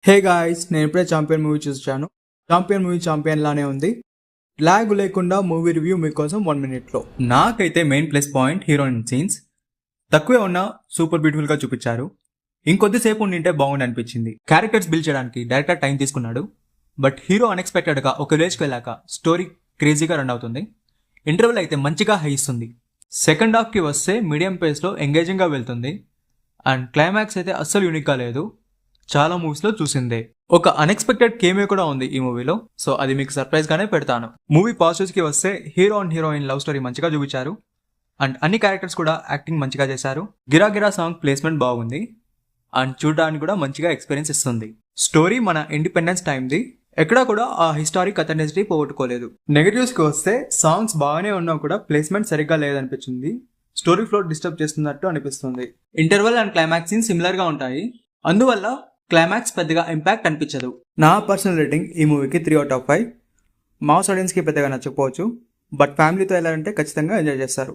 Hey guys, నేను ఇప్పుడే champion movie చూసాను. చాంపియన్ మూవీ చాంపియన్ లానే ఉంది. లాగ్ లేకుండా మూవీ రివ్యూ మీకోసం 1 minute. నాకైతే main plus point heroine scenes తక్కువే ఉన్నా సూపర్ బ్యూటిఫుల్ గా చూపించారు. ఇంకొద్దిసేపు ఉండింటే బాగుండి అనిపించింది. క్యారెక్టర్స్ బిల్డ్ చేయడానికి డైరెక్టర్ టైం తీసుకున్నాడు. బట్ హీరో అన్ఎక్స్పెక్టెడ్ గా ఒక విలేజ్కి వెళ్ళాక స్టోరీ క్రేజీగా రన్ అవుతుంది. ఇంటర్వెల్ అయితే మంచిగా హై ఇస్తుంది. సెకండ్ హాఫ్ కి వస్తే మీడియం పేస్ లో ఎంగేజింగ్ గా వెళ్తుంది. అండ్ క్లైమాక్స్ అయితే అస్సలు యూనిక్ గా లేదు. చాలా మూవీస్ లో చూసిందే. ఒక అన్ఎక్స్పెక్టెడ్ కేమియో కూడా ఉంది ఈ మూవీలో. సో అది మీకు సర్ప్రైజ్ గానే పెడతాను. మూవీ పాజిటివ్స్ కి వస్తే hero and heroine love story మంచిగా చూపించారు. అండ్ అన్ని క్యారెక్టర్స్ కూడా యాక్టింగ్ మంచిగా చేశారు. గిరా గిరా సాంగ్ ప్లేస్మెంట్ బాగుంది. అండ్ చూడడానికి కూడా మంచిగా ఎక్స్పీరియన్స్ ఇస్తుంది. స్టోరీ మన ఇండిపెండెన్స్ టైంది. ఎక్కడా కూడా ఆ హిస్టారిక్ అథెంటిసిటీ పోగొట్టుకోలేదు. నెగటివ్స్ కి వస్తే సాంగ్స్ బాగానే ఉన్నా కూడా ప్లేస్మెంట్ సరిగ్గా లేదనిపించింది. స్టోరీ ఫ్లో డిస్టర్బ్ చేస్తున్నట్టు అనిపిస్తుంది. Interval and climax scene similar గా ఉంటాయి. అందువల్ల క్లైమాక్స్ పెద్దగా ఇంపాక్ట్ అనిపించదు. నా పర్సనల్ రేటింగ్ ఈ మూవీకి 3/5. మాస్ ఆడియన్స్ కి పెద్దగా నచ్చకపోవచ్చు. బట్ ఫ్యామిలీతో వెళ్ళాలంటే ఖచ్చితంగా ఎంజాయ్ చేస్తారు.